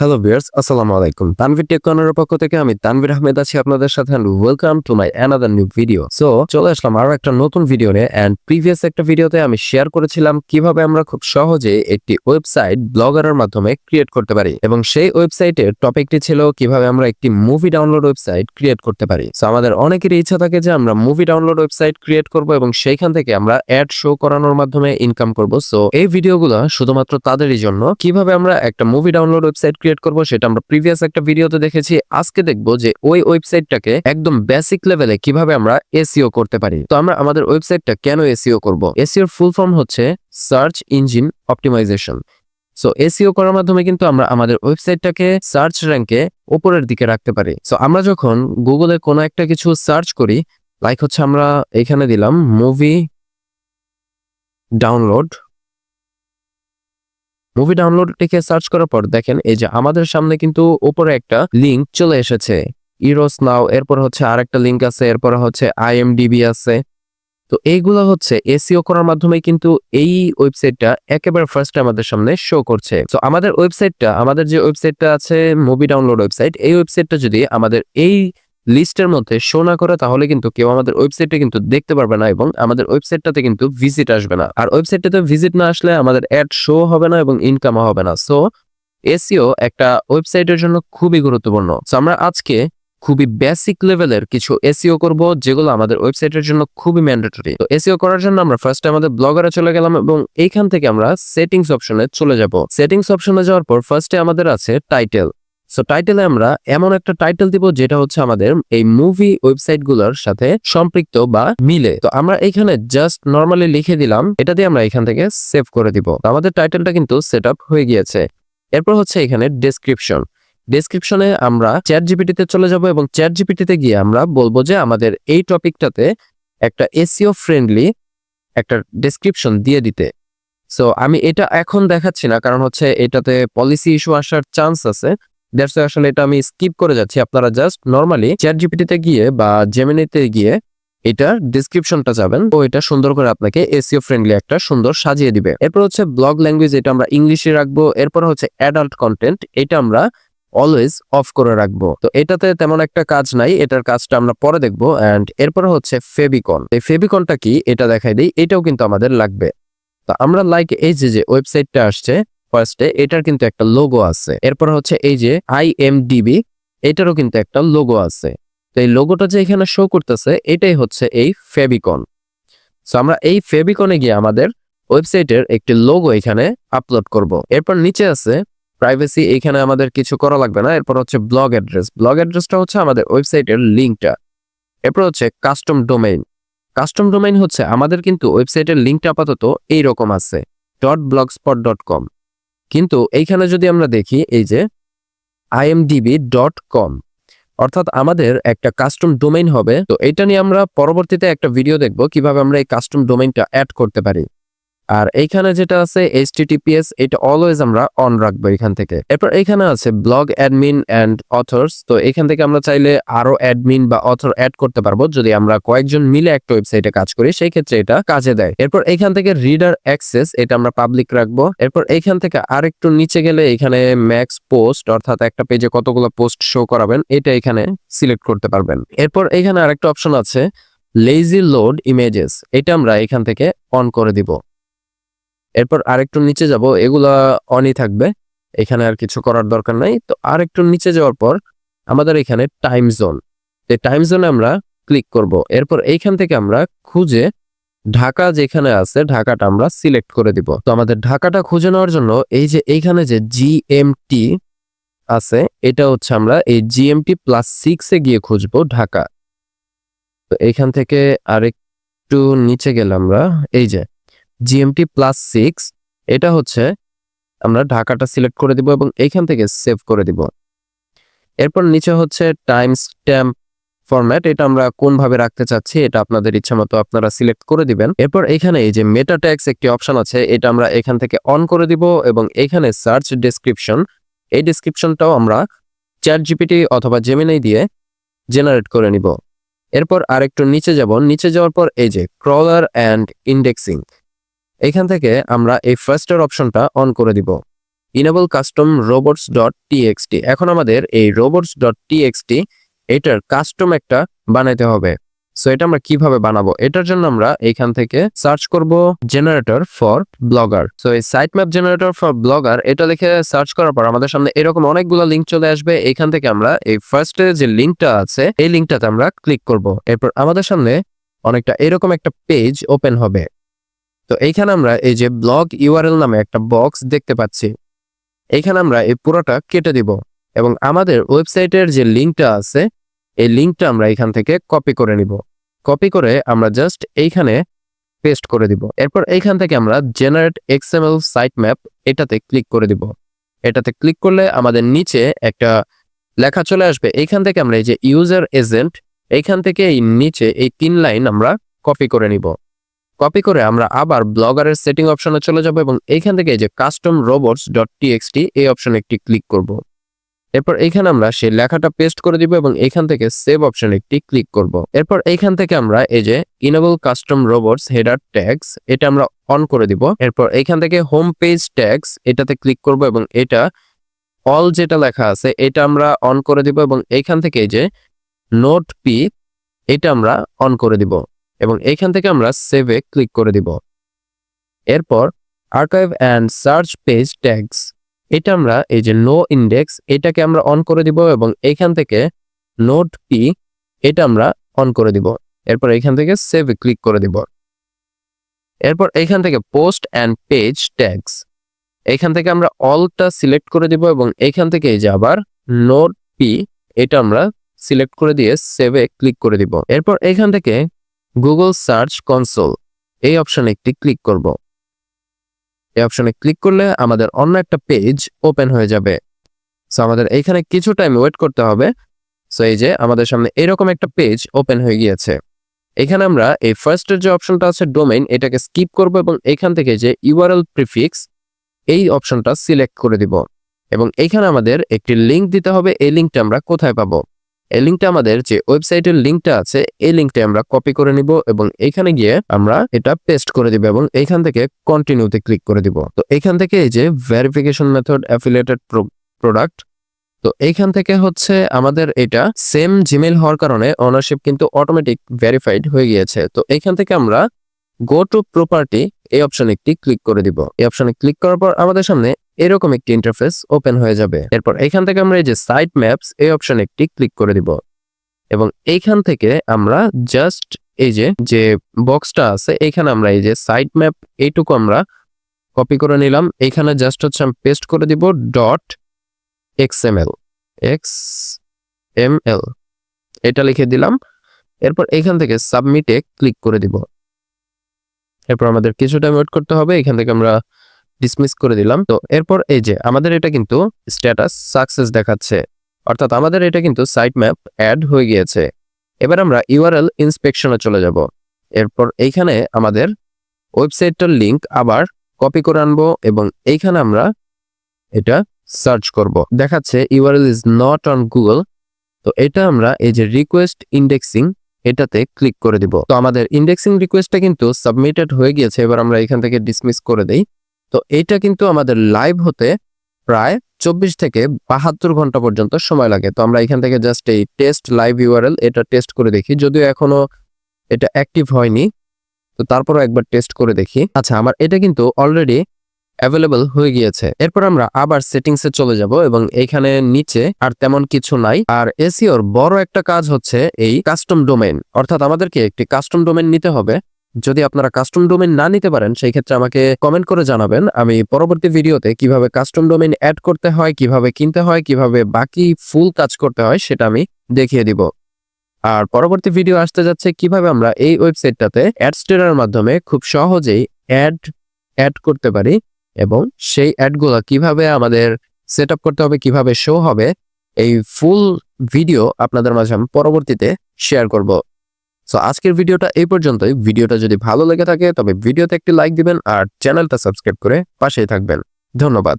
Hello viewers, আসসালামু আলাইকুম। Tanvir take কর্নারের পক্ষ থেকে আমি তানভীর আহমেদ আছি আপনাদের সাথে and welcome to my another new video. So চলে আসলাম আরো একটা নতুন ভিডিও নিয়ে এন্ড প্রিভিয়াস একটা ভিডিওতে আমি শেয়ার করেছিলাম কিভাবে আমরা খুব সহজে একটি ওয়েবসাইট ব্লগারের মাধ্যমে ক্রিয়েট করতে পারি এবং সেই ওয়েবসাইটের টপিকটি ছিল কিভাবে আমরা একটি মুভি ডাউনলোড ওয়েবসাইট ক্রিয়েট করতে পারি। সো আমাদের অনেকেরই ইচ্ছা থাকে যে আমরা মুভি ডাউনলোড ওয়েবসাইট ক্রিয়েট করব এবং সেইখান থেকে আমরা অ্যাড শো করানোর মাধ্যমে ইনকাম করব। সো এই ভিডিওগুলো শুধুমাত্র তাদেরই জন্য। কিভাবে আমরা একটা মুভি ডাউনলোড ওয়েবসাইট ক্রিয়েট করব সেটা আমরা প্রিভিয়াস একটা ভিডিওতে দেখেছি। আজকে দেখব যে ওই ওয়েবসাইটটাকে একদম বেসিক লেভেলে কিভাবে আমরা এসইও করতে পারি। তো আমরা আমাদের ওয়েবসাইটটা কেন এসইও করব? এসইওর ফুল ফর্ম হচ্ছে search engine optimization. So SEO করার মাধ্যমে কিন্তু আমরা আমাদের ওয়েবসাইটটাকে সার্চ র্যাঙ্কে উপরের দিকে রাখতে পারি। সো আমরা যখন গুগলে কোনো একটা কিছু সার্চ করি, লাইক হচ্ছে আমরা এখানে দিলাম মুভি ডাউনলোড লিখে সার্চ করার পর দেখেন এই যে আমাদের সামনে কিন্তু উপরে একটা লিংক চলে এসেছে, ইরোস নাও। এরপর হচ্ছে আরেকটা লিংক আছে, এরপর হচ্ছে আইএমডিবি আছে। তো এইগুলো হচ্ছে এসইও করার মাধ্যমে কিন্তু এই ওয়েবসাইটটা একেবারে ফার্স্টে আমাদের সামনে শো করছে। তো আমাদের যে ওয়েবসাইটটা আছে মুভি ডাউনলোড ওয়েবসাইট, এই ওয়েবসাইটটা যদি আমাদের এই লিস্টের মধ্যে শো না করে তাহলে কিন্তু কেউ আমাদের ওয়েবসাইটটা কিন্তু দেখতে পারবে না এবং আমাদের ওয়েবসাইটটাতে কিন্তু ভিজিট আসবে না। আর ওয়েবসাইটটাতে ভিজিট না আসলে আমাদের অ্যাড শো হবে না এবং ইনকামও হবে না। সো এসইও একটা ওয়েবসাইটের জন্য খুবই গুরুত্বপূর্ণ। সো আমরা আজকে খুবই বেসিক লেভেলের কিছু এসইও করব যেগুলো আমাদের ওয়েবসাইটের জন্য খুবই ম্যান্ডেটরি। তো এসইও করার জন্য আমরা ফার্স্টে আমাদের ব্লগারে চলে গেলাম এবং এইখান থেকে আমরা সেটিংস অপশনে চলে যাব। সেটিংস অপশনে যাওয়ার পর ফার্স্টে আমাদের আছে টাইটেল। সো টাইটেলে আমরা এমন একটা টাইটেল দিব যেটা হচ্ছে আমাদের এই মুভি ওয়েবসাইট গুলোর সাথে সম্পৃক্ত বা মিলে। তো আমরা এখানে জাস্ট নর্মালি লিখে দিলাম, এটা দিয়ে আমরা এখান থেকে সেভ করে দিব। আমাদের টাইটেলটা কিন্তু সেট আপ হয়ে গিয়েছে। এরপর হচ্ছে এখানে ডেসক্রিপশনে আমরা চ্যাট জিপিটিতে চলে যাব এবং চ্যাট জিপিটিতে গিয়ে আমরা বলবো যে আমাদের এই টপিকটাতে একটা এসইও ফ্রেন্ডলি একটা ডেসক্রিপশন দিয়ে দিতে। সো আমি এটা এখন দেখাচ্ছি না, কারণ হচ্ছে এটাতে পলিসি ইস্যু আসার চান্স আছে। দ্যাটস ওয়াই আসলে এটা আমি স্কিপ করে যাচ্ছি। আপনারা জাস্ট নরমালি চ্যাট জিপিটিতে গিয়ে বা জেমিনিতে গিয়ে এটা ডেসক্রিপশনটা যাবেন, ও এটা সুন্দর করে আপনাকে এসইও ফ্রেন্ডলি একটা সুন্দর সাজিয়ে দিবে। এরপর হচ্ছে ব্লগ ল্যাঙ্গুয়েজ, এটা আমরা ইংলিশে রাখবো। এরপর হচ্ছে অ্যাডাল্ট কন্টেন্ট, এটা আমরা অলওয়েজ অফ করে রাখবো। তো এটাতে তেমন একটা কাজ নাই, এটার কাজটা আমরা পরে দেখবো। এন্ড এরপর হচ্ছে ফেভিকন। এই ফেভিকনটা কি এটা দেখাই দিই, এটাও কিন্তু আমাদের লাগবে। তো আমরা লাইক এই যে ওয়েবসাইটটা আসছে ফার্স্টে, এটার কিন্তু একটা লোগো আছে। এরপর হচ্ছে এই যে আইএমডিবি, এটারও কিন্তু একটা লোগো আছে। তো এই লোগোটা যে এখানে শো করতেছে এটাই হচ্ছে এই ফেভিকন। সো আমরা এই ফেভিকনে গিয়ে আমাদের ওয়েবসাইটের একটি লোগো এখানে আপলোড করব। এরপর নিচে আছে প্রাইভেসি, এখানে আমাদের কিছু করা লাগবে না। এরপর হচ্ছে ব্লগ অ্যাড্রেসটা হচ্ছে আমাদের ওয়েবসাইটের লিঙ্কটা। এরপর হচ্ছে কাস্টম ডোমেইন হচ্ছে আমাদের কিন্তু ওয়েবসাইটের লিঙ্কটা আপাতত এইরকম আছে .blogspot.com, কিন্তু এইখানে যদি আমরা দেখি এই যে imdb.com, অর্থাৎ আমাদের একটা কাস্টম ডোমেইন হবে। তো এটা নিয়ে আমরা পরবর্তীতে একটা ভিডিও দেখব কিভাবে আমরা এই কাস্টম ডোমেইনটা অ্যাড করতে পারি। আর এইখানে যেটা আছে HTTPS, এটা অলওয়েজ আমরা অন রাখবো এখান থেকে। এরপর এখানে আছে ব্লগ অ্যাডমিন এন্ড অথর্স। তো এখান থেকে আমরা চাইলে আরো অ্যাডমিন বা অথর অ্যাড করতে পারবো যদি আমরা কয়েকজন মিলে একটা ওয়েবসাইটে কাজ করি, সেই ক্ষেত্রে এটা কাজে দেয়। এরপর এখান থেকে রিডার অ্যাক্সেস, এটা আমরা পাবলিক রাখবো। এরপর এখান থেকে আরেকটু নিচে গেলে এখানে ম্যাক্স পোস্ট, অর্থাৎ একটা পেজে কতগুলো পোস্ট শো করাবেন, এটা এখানে সিলেক্ট করতে পারবেন। এরপর এখানে আরেকটা অপশন আছে লেজি লোড ইমেজেস, এটা আমরা এখান থেকে অন করে দিব। এরপর আরেকটু নিচে যাব, এগুলা অনই থাকবে, এখানে আর কিছু করার দরকার নাই। তো আরেকটু নিচে যাওয়ার পর আমাদের এখানে টাইম জোন, এই টাইম জোনে আমরা ক্লিক করব। এরপর এইখান থেকে আমরা খুঁজে ঢাকা যেখানে আছে ঢাকাটা আমরা সিলেক্ট করে দিব। তো আমাদের ঢাকাটা খুঁজে নেওয়ার জন্য এই যে এইখানে যে জিএমটি আছে, এটা হচ্ছে আমরা এই GMT+6 গিয়ে খুঁজবো ঢাকা। তো এইখান থেকে আরেকটু নিচে গেলে আমরা এই যে GMT+6, এটা হচ্ছে আমরা ঢাকাটা সিলেক্ট করে দিব এবং এইখান থেকে সেভ করে দিব। এরপর নিচে হচ্ছে টাইম স্ট্যাম্প ফরম্যাট, এটা আমরা কোনভাবে রাখতে চাচ্ছি এটা আপনাদের ইচ্ছা মতো আপনারা সিলেক্ট করে দিবেন। এরপর এখানে এই যে মেটা ট্যাগস একটি অপশন আছে, এটা আমরা এখান থেকে অন করে দিব এবং এখানে সার্চ ডেসক্রিপশন, এই ডেসক্রিপশনটাও আমরা চ্যাট জিপিটি অথবা জেমিনাই দিয়ে জেনারেট করে নিব। এরপর আরেকটু নিচে যাব, নিচে যাওয়ার পর এই যে ক্রলার অ্যান্ড ইন্ডেক্সিং, এখান থেকে আমরা এই ফার্স্টের অপশনটা অন করে দিব। enable custom robots.txt। এখন আমাদের এই robots.txt এটার কাস্টম একটা বানাইতে হবে। সো এটা আমরা কিভাবে বানাবো, এটার জন্য আমরা এখান থেকে সার্চ করব জেনারেটর ফর ব্লগার। সো এই site map generator for blogger এটা লিখে সার্চ করার পর আমাদের সামনে এরকম অনেকগুলো লিঙ্ক চলে আসবে। এখান থেকে আমরা এই ফার্স্টে যে লিঙ্কটা আছে এই লিঙ্কটাতে আমরা ক্লিক করব। এরপর আমাদের সামনে অনেকটা এরকম একটা পেজ ওপেন হবে। তো এইখানে আমরা এই যে ব্লগ ইউআরএল নামে একটা বক্স দেখতে পাচ্ছি, এইখানে আমরা এই পুরোটা কেটে দিব এবং আমাদের ওয়েবসাইটের যে লিঙ্কটা আছে এই লিঙ্কটা আমরা এখান থেকে কপি করে নিব। কপি করে আমরা জাস্ট এইখানে পেস্ট করে দিব। এরপর এইখান থেকে আমরা জেনারেট এক্সএমএল সাইট ম্যাপ এটাতে ক্লিক করে দিব। এটাতে ক্লিক করলে আমাদের নিচে একটা লেখা চলে আসবে। এইখান থেকে আমরা এই যে ইউজার এজেন্ট এইখান থেকে এই নিচে এই 3 লাইন আমরা কপি করে নিব। কপি করে আমরা আবার ব্লগারের সেটিং অপশনে চলে যাব এবং এইখান থেকে এই যে কাস্টম robots.txt এই অপশনে একটি ক্লিক করব। এরপর এইখানে আমরা সেই লেখাটা পেস্ট করে দিব এবং এইখান থেকে সেভ অপশনে একটি ক্লিক করব। এরপর এইখান থেকে আমরা এই যে enable custom robots header tags এটা আমরা অন করে দিব। এরপর এইখান থেকে হোম পেজ ট্যাগস এটাতে ক্লিক করব এবং এটা অল যেটা লেখা আছে এটা আমরা অন করে দিব এবং এইখান থেকে এই যে নোট পি এটা আমরা অন করে দিব এবং এইখান থেকে আমরা সেভে ক্লিক করে দিব। এরপর archive and search page tags এটা আমরা এই যে নো ইন্ডেক্স এটাকে আমরা অন করে দিব এবং এইখান থেকে নোট পি এটা আমরা অন করে দিব। এরপর এইখান থেকে সেভে ক্লিক করে দিব। এরপর এইখান থেকে পোস্ট অ্যান্ড পেজ ট্যাগস এইখান থেকে আমরা অলটা সিলেক্ট করে দিব এবং এইখান থেকে এই যে আবার নোট পি এটা আমরা সিলেক্ট করে দিয়ে সেভে ক্লিক করে দিব। এরপর এইখান থেকে গুগল সার্চ কনসোল এই অপশনে একটি ক্লিক করব। এই অপশনে ক্লিক করলে আমাদের অন্য একটা পেজ ওপেন হয়ে যাবে। সো আমাদের এইখানে কিছু টাইম ওয়েট করতে হবে। সো এই যে আমাদের সামনে এরকম একটা পেজ ওপেন হয়ে গিয়েছে। এখানে আমরা এই ফার্স্টের যে অপশনটা আছে ডোমেইন এটাকে স্কিপ করব এবং এখান থেকে যে ইউআরএল প্রিফিক্স এই অপশনটা সিলেক্ট করে দিব এবং এইখানে আমাদের একটি লিঙ্ক দিতে হবে। এই লিঙ্কটা আমরা কোথায় পাবো, এই লিঙ্কটা আমাদের যে ওয়েবসাইটের লিঙ্কটা আছে এই লিঙ্কটা আমরা কপি করে নিব এবং এইখানে গিয়ে আমরা এটা পেস্ট করে দিব এবং এইখান থেকে কন্টিনিউতে ক্লিক করে দিব। তো এইখান থেকে এই যে ভেরিফিকেশন মেথড অ্যাফিলিয়েটেড প্রোডাক্ট, তো এইখান থেকে হচ্ছে আমাদের এটা সেম জিমেইল হওয়ার কারণে ওনারশিপ কিন্তু অটোমেটিক ভেরিফাইড হয়ে গিয়েছে। তো এইখান থেকে আমরা গো টু প্রপার্টি এই অপশনে একটি ক্লিক করে দিব। এই অপশনে ক্লিক করার পর আমাদের সামনে এরকম একটি ইন্টারফেস ওপেন হয়ে যাবে। এরপর এইখান থেকে আমরা এই যে সাইট ম্যাপস এই অপশনে একটি ক্লিক করে দিব এবং এইখান থেকে আমরা জাস্ট এই যে বক্সটা আছে এইখানে আমরা এই যে সাইট ম্যাপ এইটুকু আমরা কপি করে নিলাম। এইখানে জাস্ট হচ্ছে আমি পেস্ট করে দিব .xml এটা লিখে দিলাম। এরপর এইখান থেকে সাবমিটে ক্লিক করে দিব। এরপর আমাদের কিছু টাইম ওয়েট করতে হবে। এখান থেকে আমরা ডিসমিস করে দিলাম। তো এরপর এই যে আমাদের এটা কিন্তু স্ট্যাটাস সাকসেস দেখাচ্ছে, অর্থাৎ আমাদের এটা কিন্তু সাইট ম্যাপ অ্যাড হয়ে গিয়েছে। এবার আমরা ইউআরএল ইন্সপেকশনে চলে যাব। এরপর এইখানে আমাদের ওয়েবসাইটটার লিংক আবার কপি করে আনবো এবং এইখানে আমরা এটা সার্চ করব। দেখাচ্ছে URL is not on Google. তো এটা আমরা এই যে রিকোয়েস্ট ইন্ডেক্সিং এটাতে ক্লিক করে দিব। তো আমাদের ইন্ডেক্সিং রিকোয়েস্টটা কিন্তু সাবমিটেড হয়ে গিয়েছে। এবার আমরা এখান থেকে ডিসমিস করে দেই। তো এটা কিন্তু আমাদের লাইভ হতে প্রায় 24 থেকে 72 ঘন্টা পর্যন্ত সময় লাগে। তো আমরা এখান থেকে জাস্ট এই টেস্ট লাইভ ইউআরএল এটা টেস্ট করে দেখি, যদিও এখনো এটা অ্যাক্টিভ হয়নি। তো তারপরও একবার টেস্ট করে দেখি। আচ্ছা, আমার এটা কিন্তু অলরেডি অ্যাভেলেবল হয়ে গিয়েছে। এরপর আমরা আবার সেটিংসে চলে যাব এবং এইখানে নিচে আর তেমন কিছু নাই। আর এসইওর বড় একটা কাজ হচ্ছে এই কাস্টম ডোমেইন, অর্থাৎ আমাদেরকে একটি কাস্টম ডোমেইন নিতে হবে। যদি আপনারা কাস্টম ডোমেইন না নিতে পারেন সেই ক্ষেত্রে আমাকে কমেন্ট করে জানাবেন। আমি পরবর্তী ভিডিওতে কিভাবে কাস্টম ডোমেইন অ্যাড করতে হয়, কিভাবে কিনতে হয়, কিভাবে বাকি ফুল কাজ করতে হয় সেটা আমি দেখিয়ে দিব। আর পরবর্তী ভিডিও আসতে যাচ্ছে কিভাবে আমরা এই ওয়েবসাইটটাতে অ্যাডস্টেরার মাধ্যমে খুব সহজেই অ্যাড করতে পারি এবং সেই অ্যাডগুলো কিভাবে আমাদের সেট আপ করতে হবে, কিভাবে শো হবে, এই ফুল ভিডিও আপনাদের মাঝে আমি পরবর্তীতে শেয়ার করব। সো আজকের ভিডিওটা এই পর্যন্তই। ভিডিওটা যদি ভালো লেগে থাকে তবে ভিডিওতে একটি লাইক দিবেন আর চ্যানেলটা সাবস্ক্রাইব করে পাশেই থাকবেন। ধন্যবাদ।